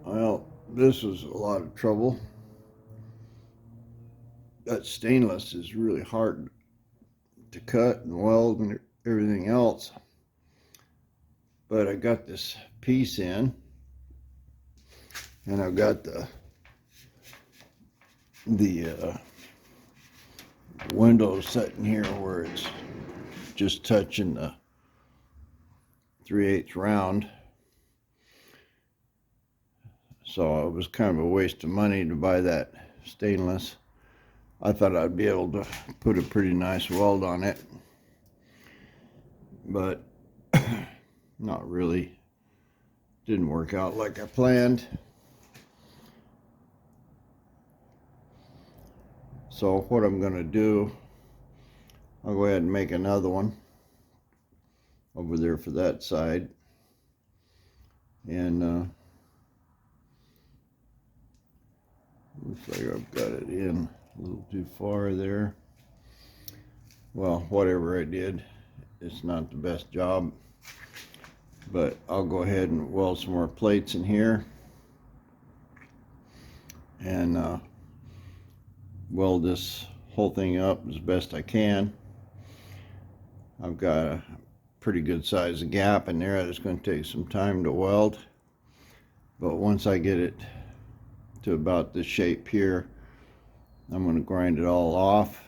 Well, this was a lot of trouble. That stainless is really hard to cut and weld and everything else. But I got this piece in, and I've got the window sitting here where it's just touching the 3/8 round. So it was kind of a waste of money to buy that stainless. I thought I'd be able to put a pretty nice weld on it, but not really. Didn't work out like I planned. So what I'm going to do, I'll go ahead and make another one over there for that side. And looks like I've got it in a little too far there. Well, whatever I did, it's not the best job. But I'll go ahead and weld some more plates in here. And weld this whole thing up as best I can. I've got a pretty good size gap in there that's going to take some time to weld, but once I get it to about this shape here, I'm going to grind it all off,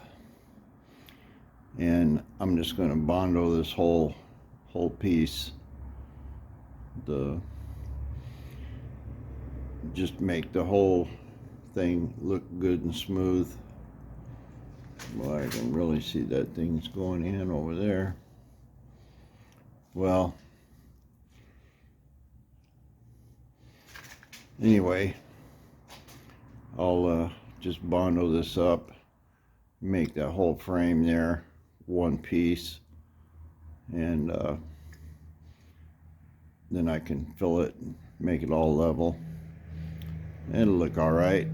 and I'm just going to bondo this whole piece, just make the whole thing look good and smooth. Well, I can really see that thing's going in over there. Well, anyway, I'll just bondo this up, make that whole frame there one piece, and then I can fill it and make it all level. It'll look all right.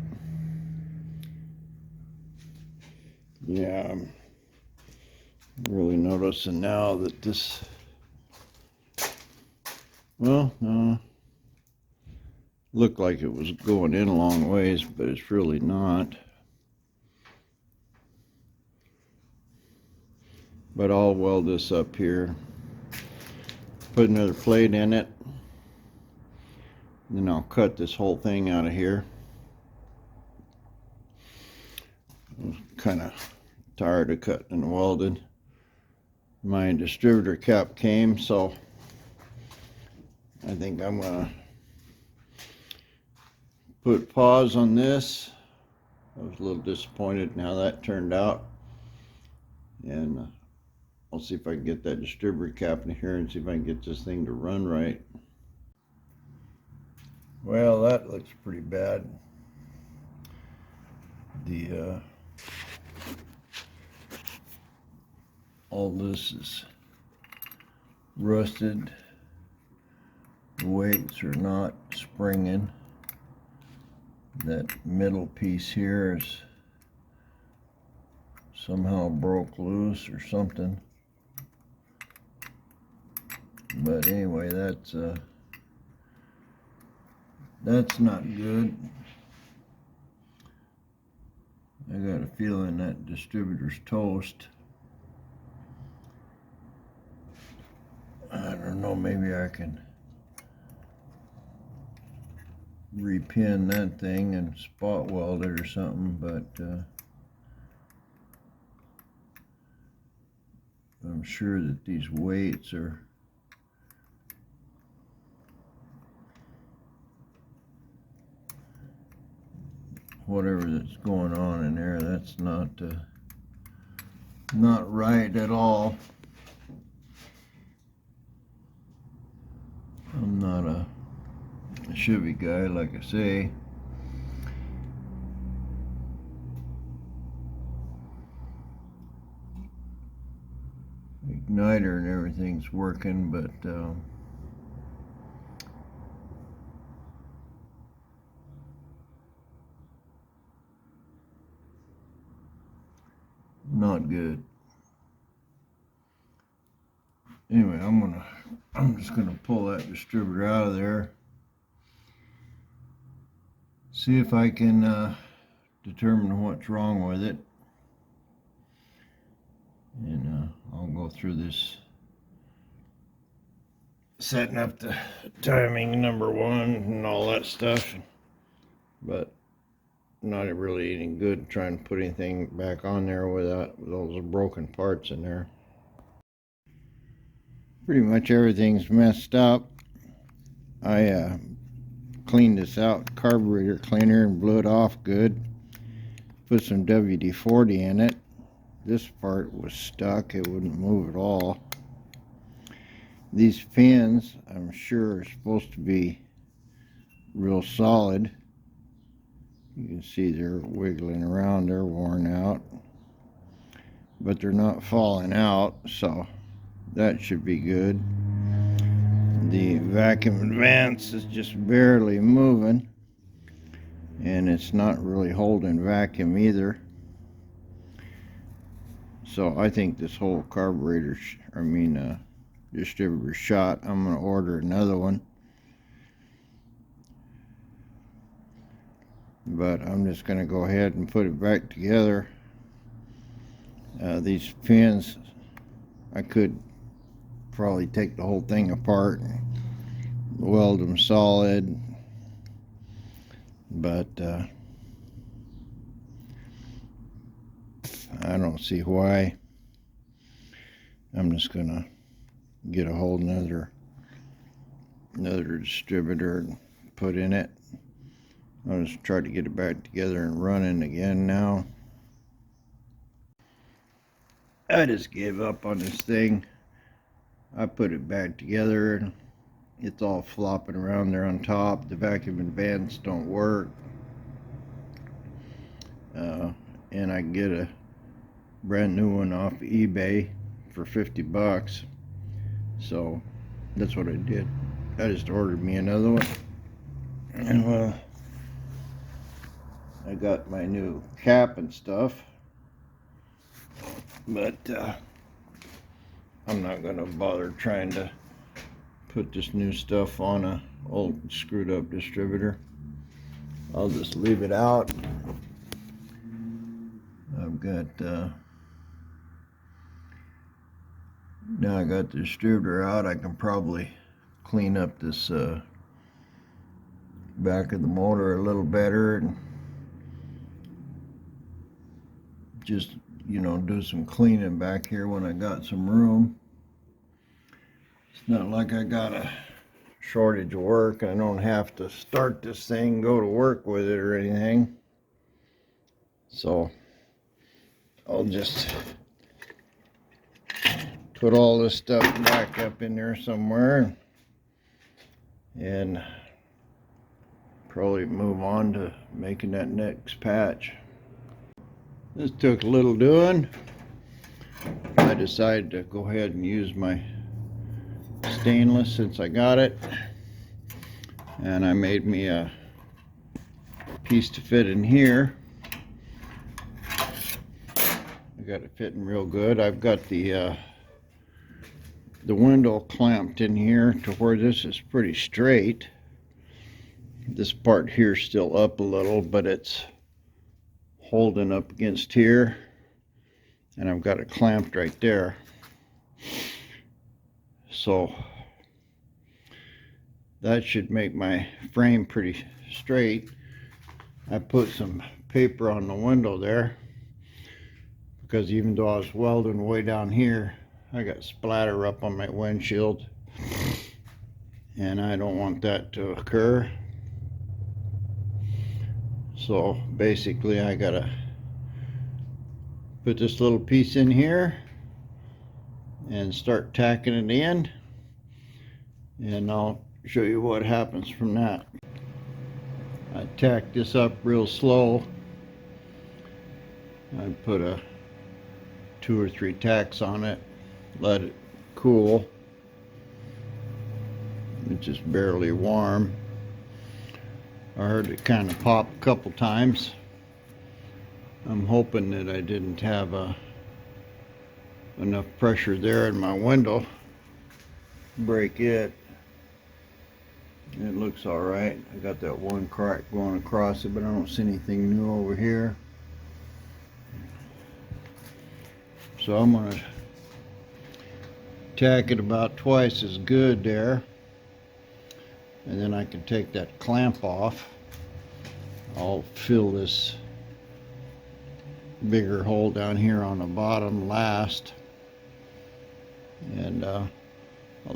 Yeah, I'm really noticing now that this, well, looked like it was going in a long ways, but it's really not. But I'll weld this up here, put another plate in it, then I'll cut this whole thing out of here. I'm kind of tired of cutting and welding. My distributor cap came, so I think I'm gonna put pause on this. I was a little disappointed in how that turned out, and I'll see if I can get that distributor cap in here and see if I can get this thing to run right. Well, that looks pretty bad. All this is rusted. The weights are not springing. That middle piece here is somehow broke loose or something. But anyway, that's not good. I got a feeling that distributor's toast. I don't know, maybe I can repin that thing and spot weld it or something, but I'm sure that these weights are whatever that's going on in there, that's not right at all. I'm not a Chevy guy, like I say. Igniter and everything's working, but not good. Anyway, I'm just gonna pull that distributor out of there, see if I can determine what's wrong with it. And I'll go through this, setting up the timing number 1 and all that stuff, but not really any good trying to put anything back on there with those broken parts in there. Pretty much everything's messed up. I cleaned this out, carburetor cleaner, and blew it off good. Put some WD-40 in it. This part was stuck, it wouldn't move at all. These pins, I'm sure, are supposed to be real solid. You can see they're wiggling around, they're worn out. But they're not falling out, so that should be good. The vacuum advance is just barely moving, and it's not really holding vacuum either. So I think this whole carburetor, distributor shot. I'm going to order another one. But I'm just going to go ahead and put it back together. These pins, I could probably take the whole thing apart and weld them solid. But I don't see why. I'm just gonna get a whole another distributor and put in it. I'll just try to get it back together and running again now. I just gave up on this thing. I put it back together and it's all flopping around there on top. The vacuum advance don't work. And I can get a brand new one off eBay for 50 bucks. So that's what I did. I just ordered me another one. And well, I got my new cap and stuff. But I'm not gonna bother trying to put this new stuff on a old screwed up distributor. I'll just leave it out. I've got now I got the distributor out, I can probably clean up this back of the motor a little better and just, you know, do some cleaning back here when I got some room. It's not like I got a shortage of work. I don't have to start this thing, go to work with it or anything. So I'll just put all this stuff back up in there somewhere and probably move on to making that next patch. This took a little doing. I decided to go ahead and use my stainless since I got it, and I made me a piece to fit in here. I got it fitting real good. I've got the window clamped in here to where this is pretty straight. This part here is still up a little, but it's holding up against here, and I've got it clamped right there. So that should make my frame pretty straight. I put some paper on the window there because even though I was welding way down here, I got splatter up on my windshield, and I don't want that to occur. So basically I gotta put this little piece in here and start tacking it in, and I'll show you what happens from that. I tacked this up real slow. I put 2 or 3 tacks on it, let it cool. It's just barely warm. I heard it kind of pop a couple times. I'm hoping that I didn't have enough pressure there in my window to break it. It looks all right. I got that one crack going across it, but I don't see anything new over here. So I'm going to tack it about twice as good there, and then I can take that clamp off. I'll fill this bigger hole down here on the bottom last, and I'll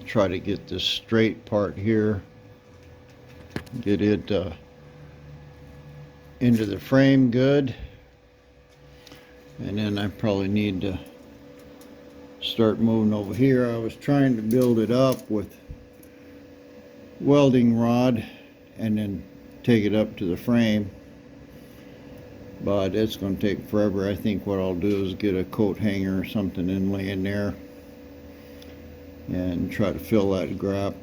try to get this straight part here, get it into the frame good, and then I probably need to start moving over here. I was trying to build it up with welding rod and then take it up to the frame, but it's going to take forever. I think what I'll do is get a coat hanger or something and lay in there and try to fill that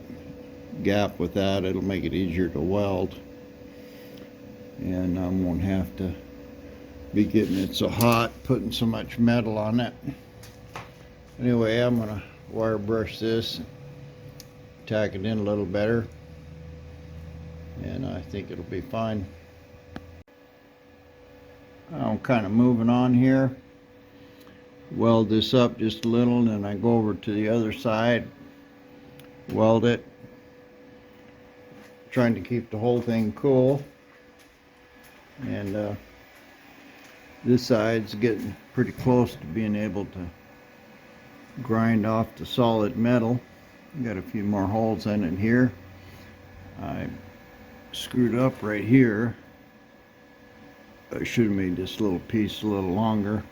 gap with that. It'll make it easier to weld, and I won't have to be getting it so hot, putting so much metal on it. Anyway, I'm going to wire brush this, tack it in a little better, and I think it'll be fine. I'm kind of moving on here. Weld this up just a little, and then I go over to the other side, weld it, trying to keep the whole thing cool. And this side's getting pretty close to being able to grind off the solid metal. Got a few more holes in it here. I screwed up right here. I should have made this little piece a little longer.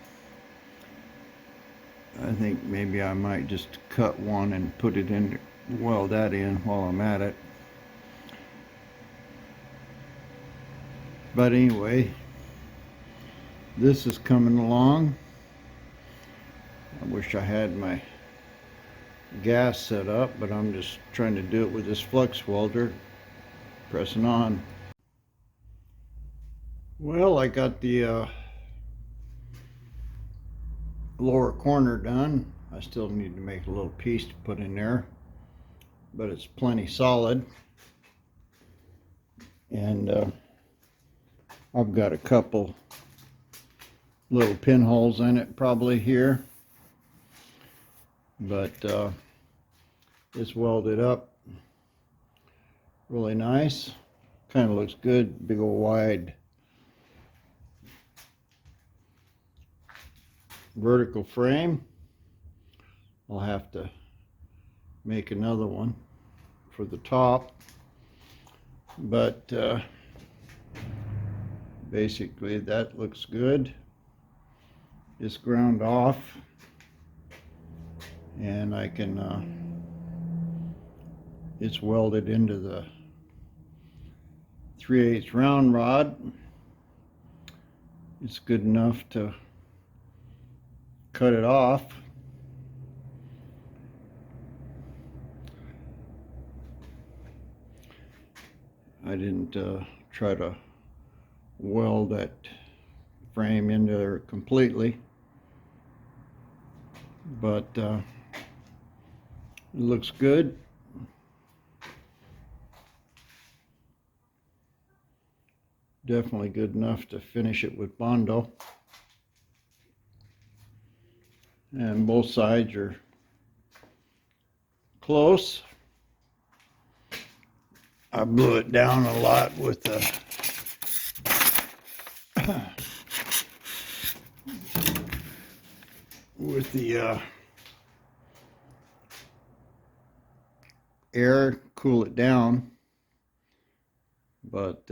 I think maybe I might just cut one and put it in, weld that in while I'm at it. But anyway, this is coming along. I wish I had my gas set up, but I'm just trying to do it with this flux welder, pressing on. Well, I got the lower corner done. I still need to make a little piece to put in there, but it's plenty solid. And I've got a couple little pinholes in it probably here, but it's welded up really nice. Kind of looks good. Big old wide vertical frame. I'll have to make another one for the top, but basically that looks good. It's ground off, and I can it's welded into the 3/8 round rod. It's good enough to cut it off. I didn't try to weld that frame into there completely, but it looks good. Definitely good enough to finish it with Bondo. And both sides are close. I blew it down a lot with the air, cool it down, but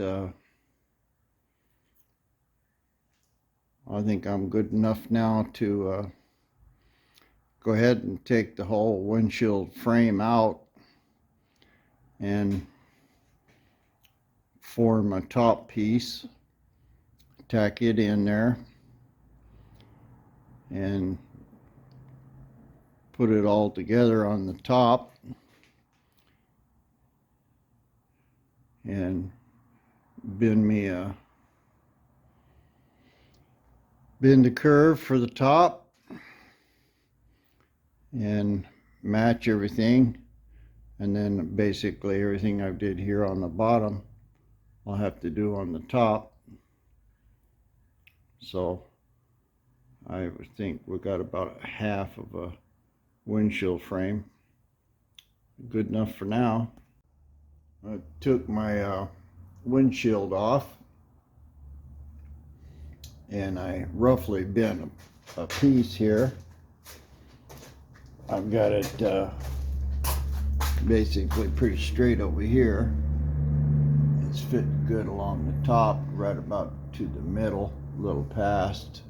I think I'm good enough now to go ahead and take the whole windshield frame out and form a top piece, tack it in there, and put it all together on the top, and bend the curve for the top and match everything. and then basically everything I did here on the bottom I'll have to do on the top. So I think we got about half of a windshield frame. Good enough for now. I took my windshield off and I roughly bent a piece here. I've got it basically pretty straight over here. It's fit good along the top, right about to the middle, a little past.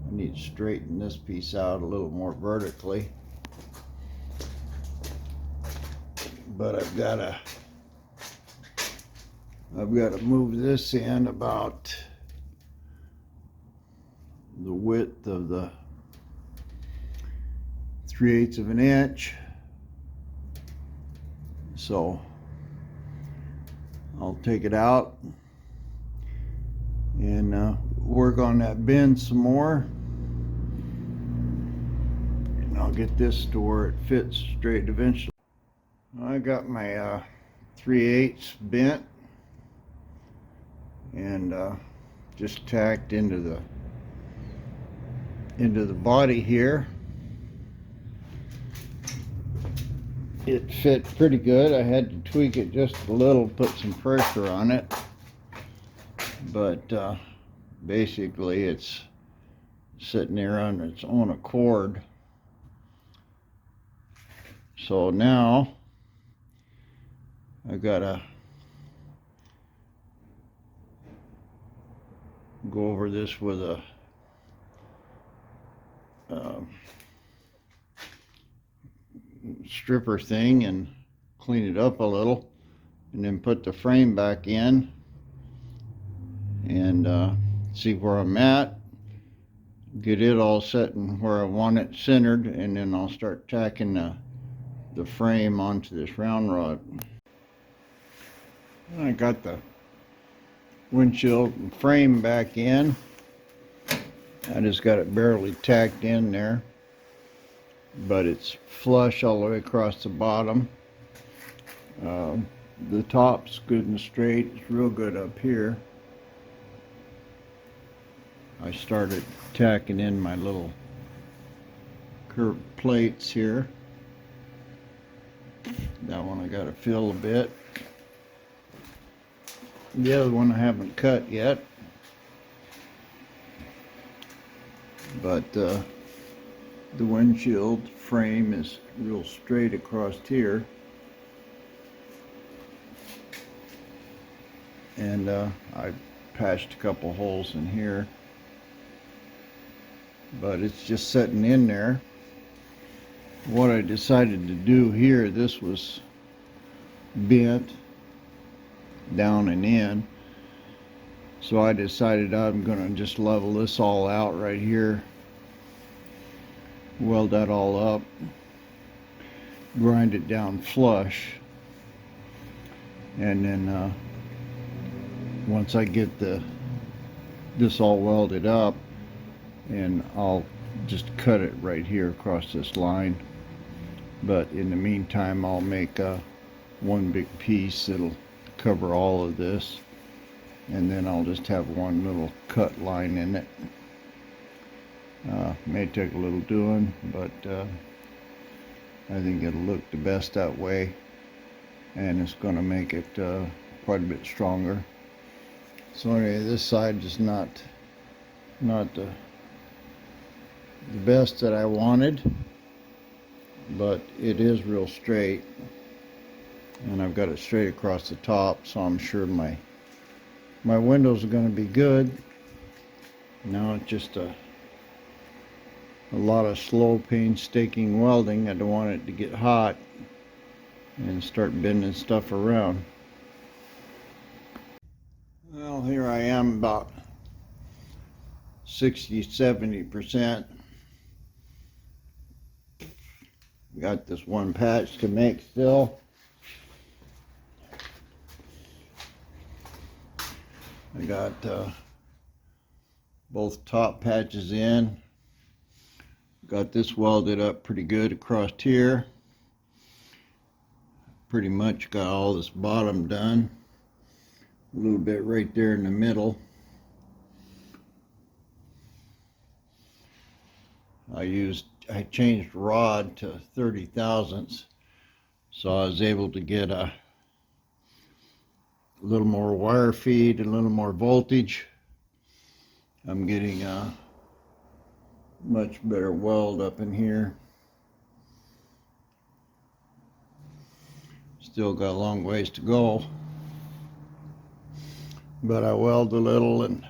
I need to straighten this piece out a little more vertically. But I've got to move this in about the width of the 3/8 of an inch. So I'll take it out and work on that bend some more, and I'll get this to where it fits straight eventually. I got my 3/8 bent and just tacked into the body here. It fit pretty good. I had to tweak it just a little, put some pressure on it, but basically it's sitting there on its own accord. So now I gotta go over this with a stripper thing and clean it up a little, and then put the frame back in and see where I'm at, get it all set and where I want it centered, and then I'll start tacking the frame onto this round rod. I got the windshield and frame back in. I just got it barely tacked in there, but it's flush all the way across the bottom. The top's good and straight. It's real good up here. I started tacking in my little curved plates here. That one I got to fill a bit. The other one I haven't cut yet, but the windshield frame is real straight across here, and I patched a couple holes in here, but it's just sitting in there. What I decided to do here, this was bent down and in, so I decided I'm gonna just level this all out right here, weld that all up, grind it down flush, and then once I get this all welded up, and I'll just cut it right here across this line. But in the meantime, I'll make one big piece that'll cover all of this, and then I'll just have one little cut line in it. May take a little doing, but I think it'll look the best that way, and it's going to make it quite a bit stronger. So anyway, this side is not the best that I wanted, but it is real straight, and I've got it straight across the top, so I'm sure my windows are going to be good. Now it's just a lot of slow painstaking welding. I don't want it to get hot and start bending stuff around. Well, here I am about 60-70%. Got this one patch to make still. I got both top patches in. Got this welded up pretty good across here. pretty much got all this bottom done. A little bit right there in the middle. I changed rod to 30 thousandths, so I was able to get a little more wire feed, a little more voltage. I'm getting a much better weld up in here. Still got a long ways to go, but I weld a little and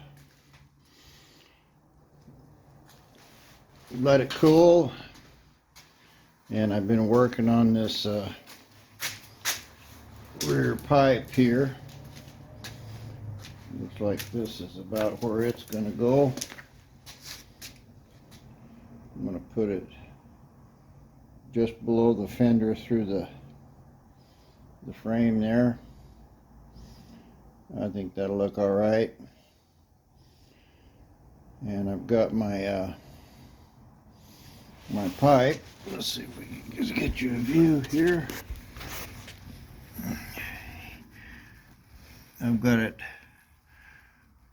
let it cool. And I've been working on this rear pipe here. Looks like this is about where it's going to go. I'm going to put it just below the fender through the frame there. I think that'll look all right. And I've got my my pipe. Let's see if we can just get you a view here. I've got it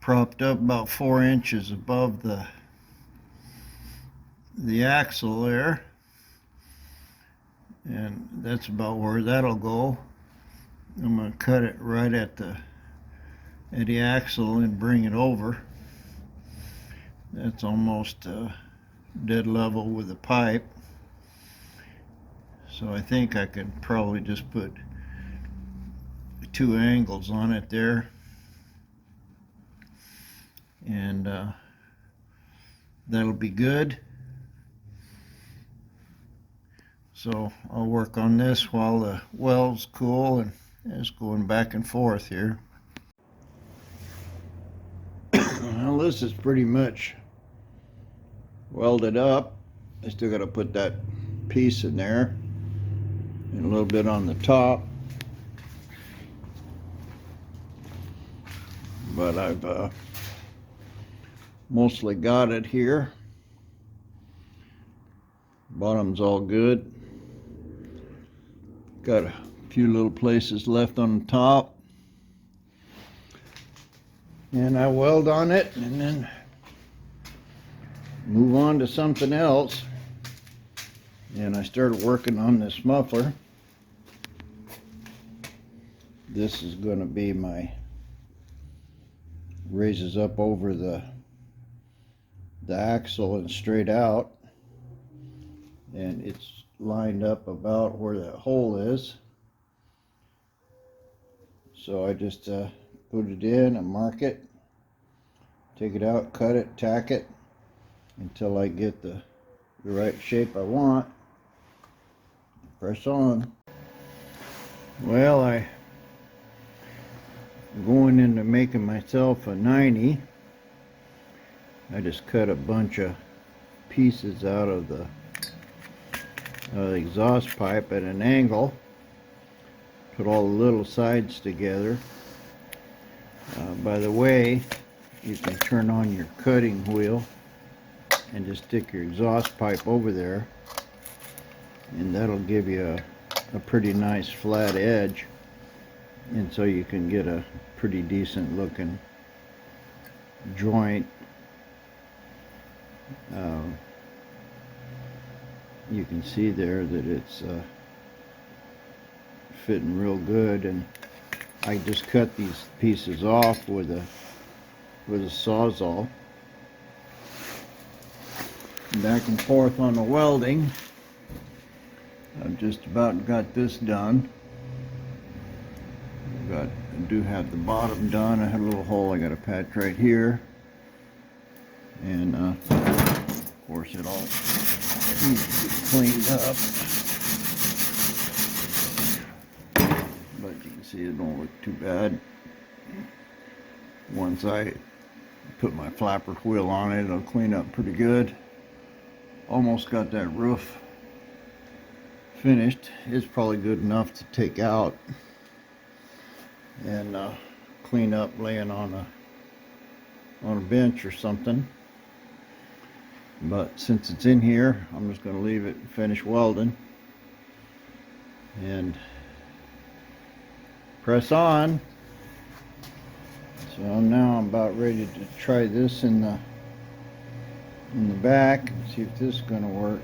propped up about 4 inches above the axle there, and that's about where that'll go. I'm going to cut it right at the axle and bring it over. That's almost dead level with the pipe, so I think I could probably just put 2 angles on it there, and that'll be good. So I'll work on this while the weld's cool, and it's going back and forth here. Well, this is pretty much welded up. I still got to put that piece in there and a little bit on the top, but I've mostly got it here. Bottom's all good. Got a few little places left on the top, and I weld on it and then move on to something else. And I started working on this muffler. This is going to be my, raises up over the axle and straight out, and it's lined up about where that hole is. So I just put it in and mark it, take it out, cut it, tack it until I get the right shape I want. Press on. Well, I'm going into making myself a 90. I just cut a bunch of pieces out of the exhaust pipe at an angle, put all the little sides together. By the way, you can turn on your cutting wheel and just stick your exhaust pipe over there, and that'll give you a pretty nice flat edge, and so you can get a pretty decent looking joint. You can see there that it's fitting real good, and I just cut these pieces off with a sawzall. Back and forth on the welding. I've just about got this done. I do have the bottom done. I had a little hole I got to patch right here, and of course it all needs to get cleaned up. But you can see it don't look too bad. Once I put my flapper wheel on it, it'll clean up pretty good. Almost got that roof finished. It's probably good enough to take out and clean up laying on a bench or something. But since it's in here, I'm just going to leave it and finish welding. And press on. So now I'm about ready to try this in the back and see if this is going to work.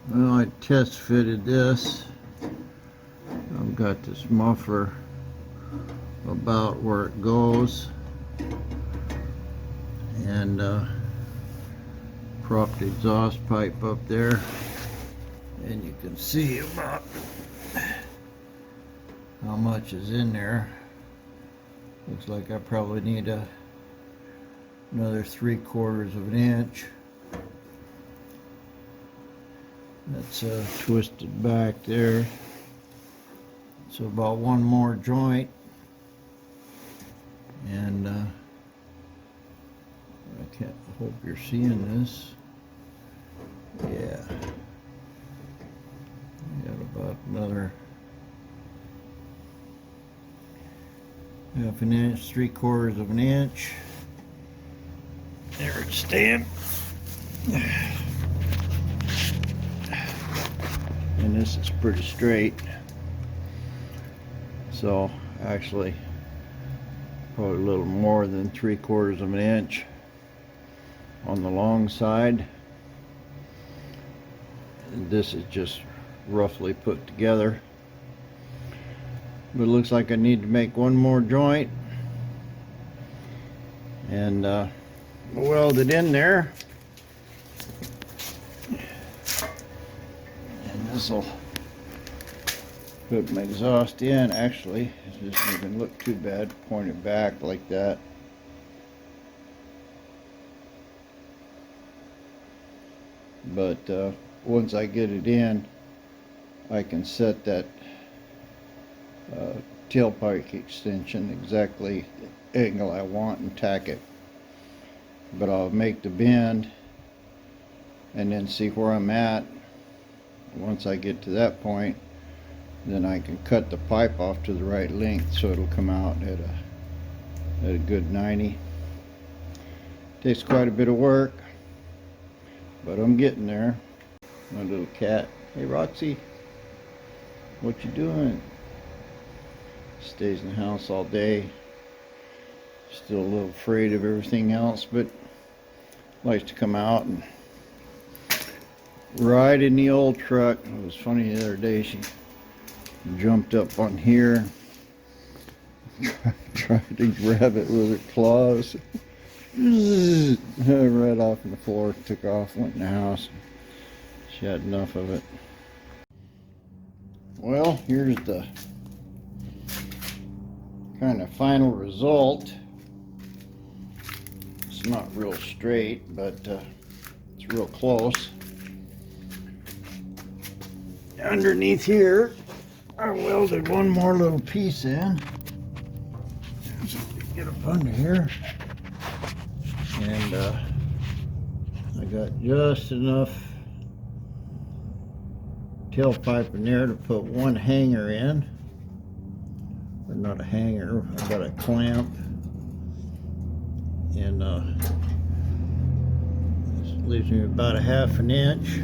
Well, I test fitted this. I've got this muffler about where it goes, and propped exhaust pipe up there, and you can see about how much is in there. Looks like I probably need another 3/4 of an inch. That's twisted back there. So about one more joint, and I hope you're seeing this. Yeah, got about another 1/2 inch, 3/4 of an inch. There it's staying. And this is pretty straight. So actually probably a little more than 3/4 of an inch on the long side. And this is just roughly put together. But it looks like I need to make one more joint and weld it in there. And this will put my exhaust in. Actually, it doesn't even look too bad. Point it back like that. But once I get it in, I can set that tailpipe extension exactly the angle I want and tack it. But I'll make the bend and then see where I'm at. Once I get to that point, then I can cut the pipe off to the right length so it'll come out at a good 90. Takes quite a bit of work, but I'm getting there. My little cat. Hey Roxy, what you doing? Stays in the house all day. Still a little afraid of everything else, but likes to come out and ride in the old truck. It was funny the other day, she jumped up on here, tried to grab it with her claws, right off on the floor, took off, went in the house. She had enough of it. Well, here's the kind of final result. It's not real straight, but it's real close. Underneath here, I welded one more little piece in. So we get up under here, and I got just enough tailpipe in there to put one hanger in. Or not a hanger, I got a clamp, and this leaves me about a 1/2 inch.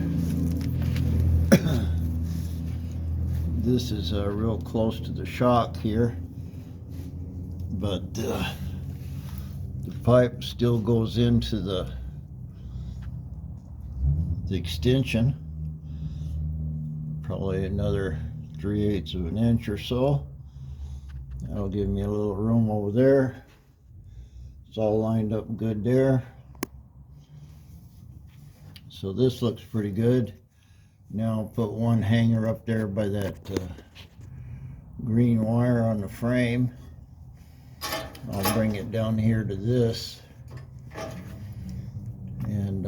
This is real close to the shock here, but the pipe still goes into the extension, probably another 3/8 of an inch or so. That'll give me a little room over there. It's all lined up good there. So this looks pretty good. Now I'll put one hanger up there by that green wire on the frame. I'll bring it down here to this, and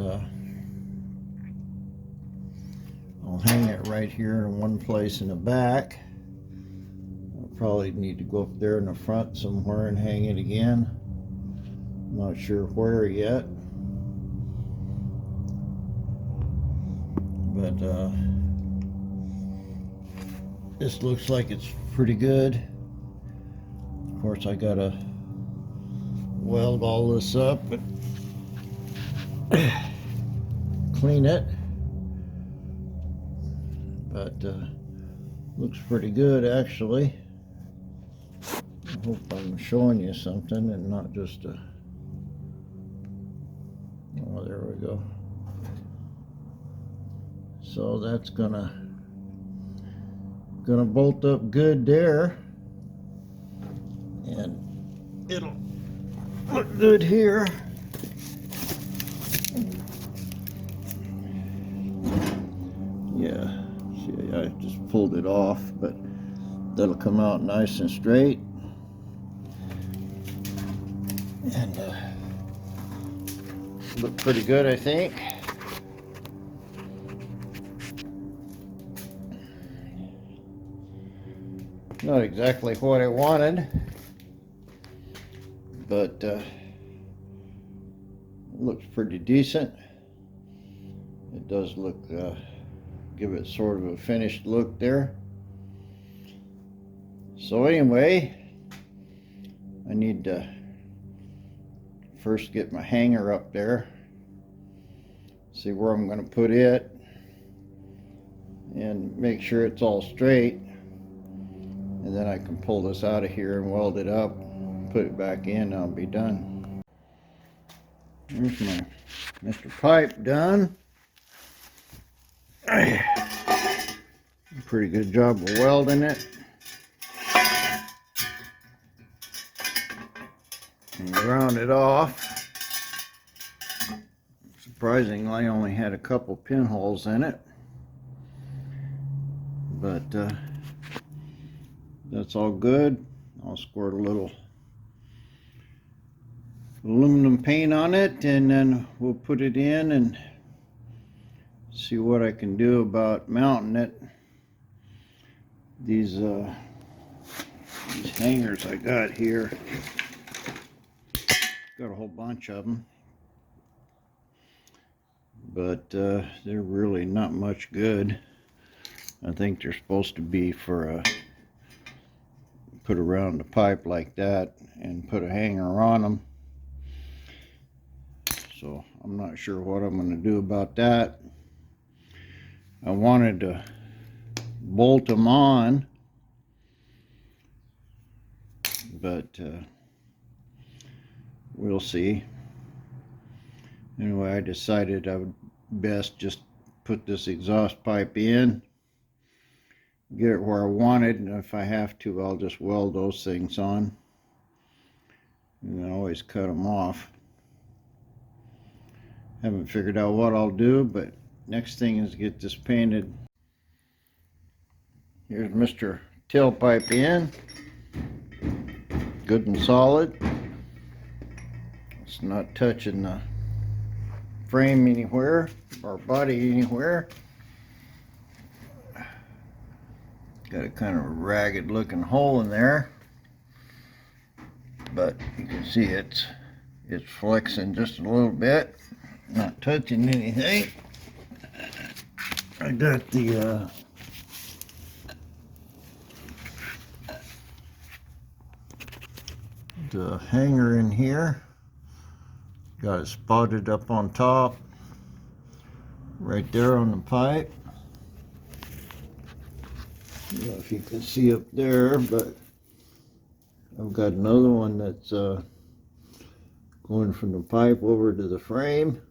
I'll hang it right here in one place in the back. I'll probably need to go up there in the front somewhere and hang it again. Not sure where yet, but this looks like it's pretty good. Of course, I gotta weld all this up and clean it, but Looks pretty good, actually. I hope I'm showing you something and not just a... Oh, there we go. So that's gonna bolt up good there, and it'll look good here. Yeah, see, I just pulled it off, but that'll come out nice and straight. And look pretty good, I think. Not exactly what I wanted, but looks pretty decent. It does look, give it sort of a finished look there. So anyway, I need to first get my hanger up there, see where I'm going to put it, and make sure it's all straight, and then I can pull this out of here and weld it up, put it back in, and I'll be done. Here's my Mr. Pipe done. Pretty good job of welding it. And ground it off. Surprisingly, I only had a couple pinholes in it, but that's all good. I'll squirt a little aluminum paint on it, and then we'll put it in and see what I can do about mounting it. These hangers I got here, got a whole bunch of them, but they're really not much good. I think they're supposed to be for put around the pipe like that and put a hanger on them. So I'm not sure what I'm going to do about that. I wanted to bolt them on, but we'll see. Anyway, I decided I would best just put this exhaust pipe in, get it where I want it, and if I have to, I'll just weld those things on, and I always cut them off. Haven't figured out what I'll do, but next thing is get this painted. Here's Mr. Tailpipe in, good and solid. It's not touching the frame anywhere or body anywhere. Got a kind of ragged looking hole in there, but you can see it's flexing just a little bit, not touching anything. I got the hanger in here, got it spotted up on top right there on the pipe. I don't know if you can see up there, but I've got another one that's going from the pipe over to the frame.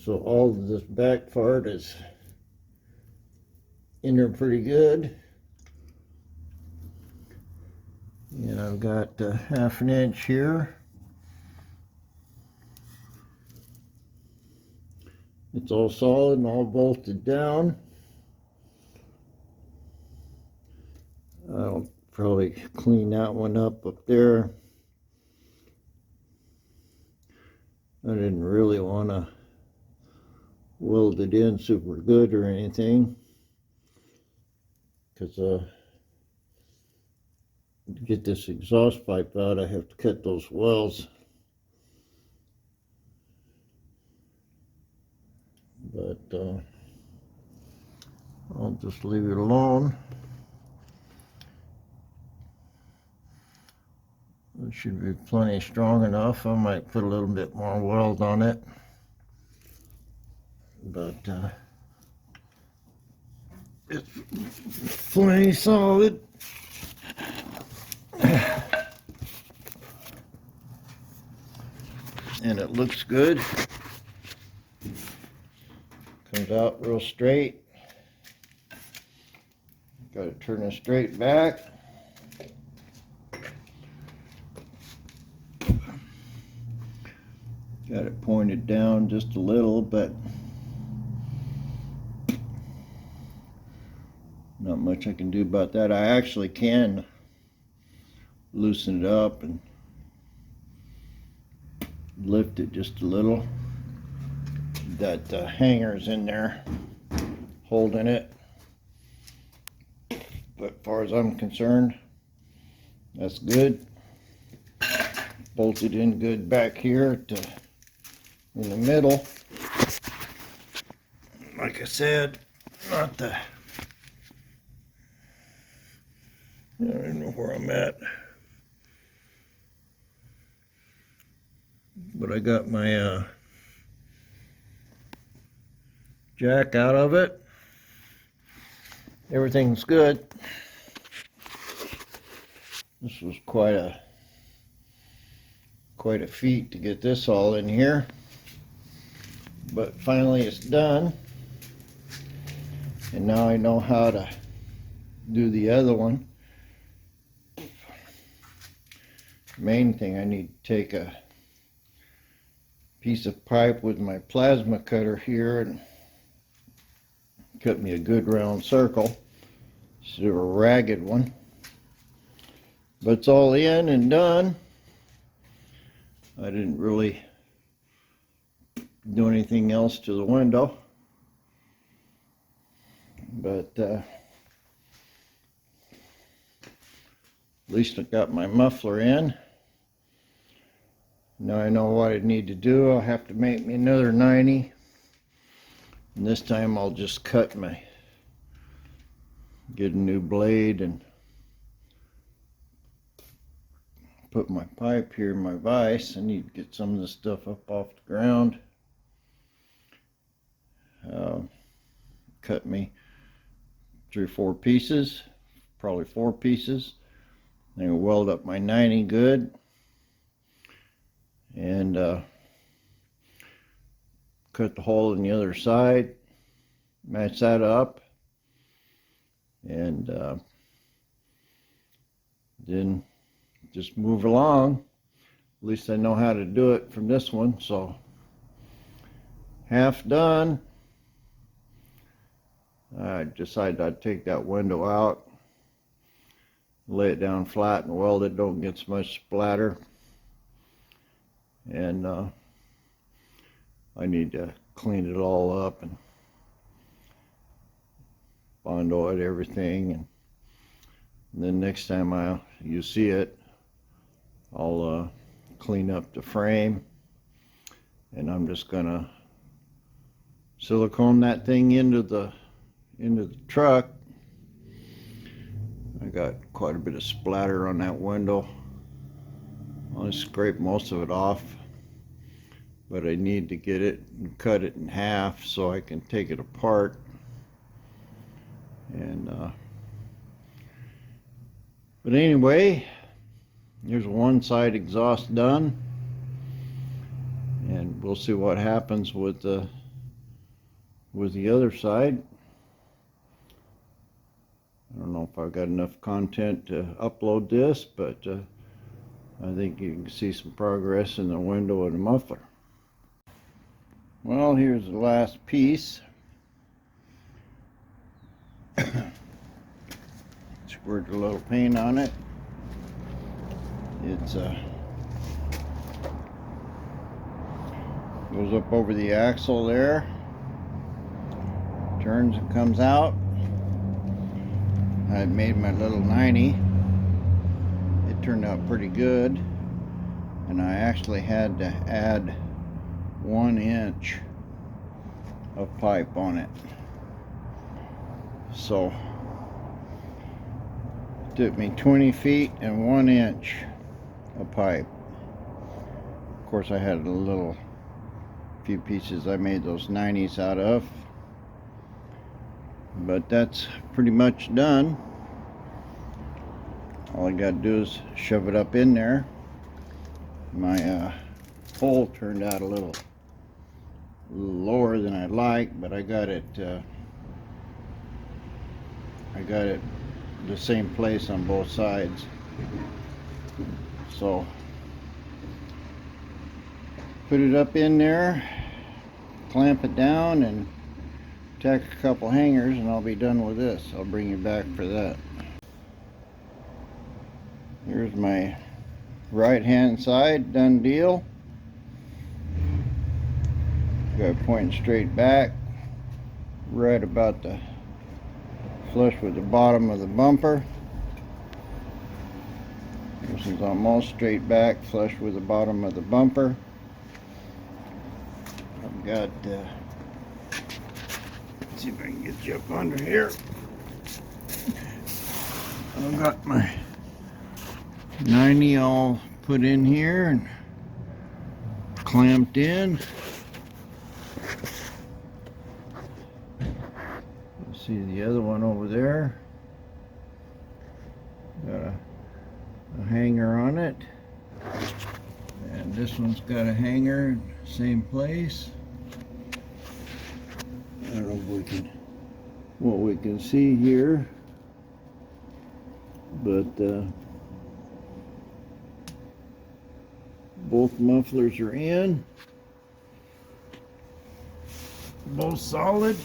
So all of this back part is in there pretty good. And I've got ½ an inch here. It's all solid and all bolted down. I'll probably clean that one up there. I didn't really want to weld it in super good or anything, because to get this exhaust pipe out, I have to cut those welds. But I'll just leave it alone. It should be plenty strong enough. I might put a little bit more weld on it, but It's plenty solid. And it looks good. Comes out real straight. Got to turn it straight back. Got it pointed down just a little, but not much I can do about that. I actually can loosen it up and lift it just a little. That hanger's in there holding it. But as far as I'm concerned, that's good. Bolted in good back here in the middle. Like I said, not the, I don't even know where I'm at. But I got my jack out of it. Everything's good. This was quite a feat to get this all in here, but finally it's done, and now I know how to do the other one. Main thing, I need to take a piece of pipe with my plasma cutter here and cut me a good round circle instead of a ragged one. But it's all in and done. I didn't really do anything else to the window, but at least I got my muffler in. Now I know what I need to do. I'll have to make me another 90, and this time I'll just get a new blade and put my pipe here in my vise. I need to get some of this stuff up off the ground. Cut me 3 or 4 pieces, probably 4 pieces. Then weld up my 90 good, and cut the hole in the other side, match that up, and then just move along. At least I know how to do it from this one. So half done. I decided I'd take that window out, lay it down flat and weld it. Don't get so much splatter. And I need to clean it all up and bondo it, everything, and then next time you see it, I'll clean up the frame, and I'm just gonna silicone that thing into the truck. I got quite a bit of splatter on that window. I'll scrape most of it off, but I need to get it and cut it in half so I can take it apart. And but anyway, here's one side exhaust done, and we'll see what happens with the other side. I don't know if I've got enough content to upload this, but I think you can see some progress in the window and the muffler. Well, here's the last piece. Squirt a little paint on it. It's goes up over the axle there, turns and comes out. I made my little 90. It turned out pretty good, and I actually had to add 1 inch of pipe on it. So it took me 20 feet and 1 inch of pipe. Of course, I had a few pieces I made those 90s out of. But that's pretty much done. All I got to do is shove it up in there. My hole turned out a little lower than I'd like, but I got it the same place on both sides. So put it up in there, clamp it down, and tack a couple hangers, and I'll be done with this. I'll bring you back for that. Here's my right hand side, done deal. Got it pointing straight back, right about the flush with the bottom of the bumper. This is almost straight back, flush with the bottom of the bumper. I've got let's see if I can get you up under here. I've got my 90 all put in here and clamped in. You see the other one over there. Got a hanger on it, and this one's got a hanger, same place. I don't know if what we can see here, but both mufflers are in, both solid.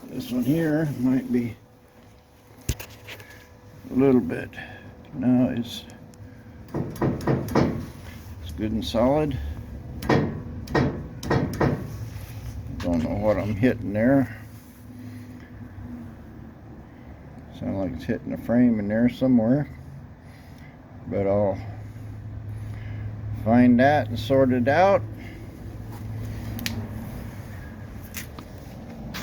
This one here might be a little bit. No, it's good and solid. Don't know what I'm hitting there. Sounds like it's hitting a frame in there somewhere, but I'll find that and sort it out.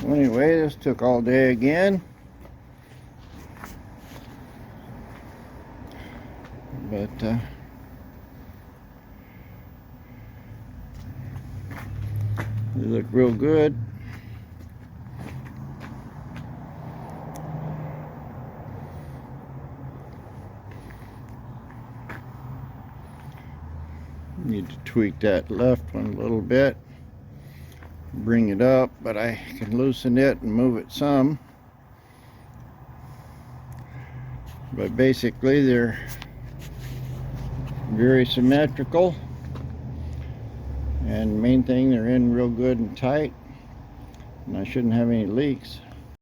So anyway, this took all day again, but they look real good. Need to tweak that left one a little bit, bring it up, but I can loosen it and move it some. But basically they're very symmetrical, and main thing, they're in real good and tight, and I shouldn't have any leaks.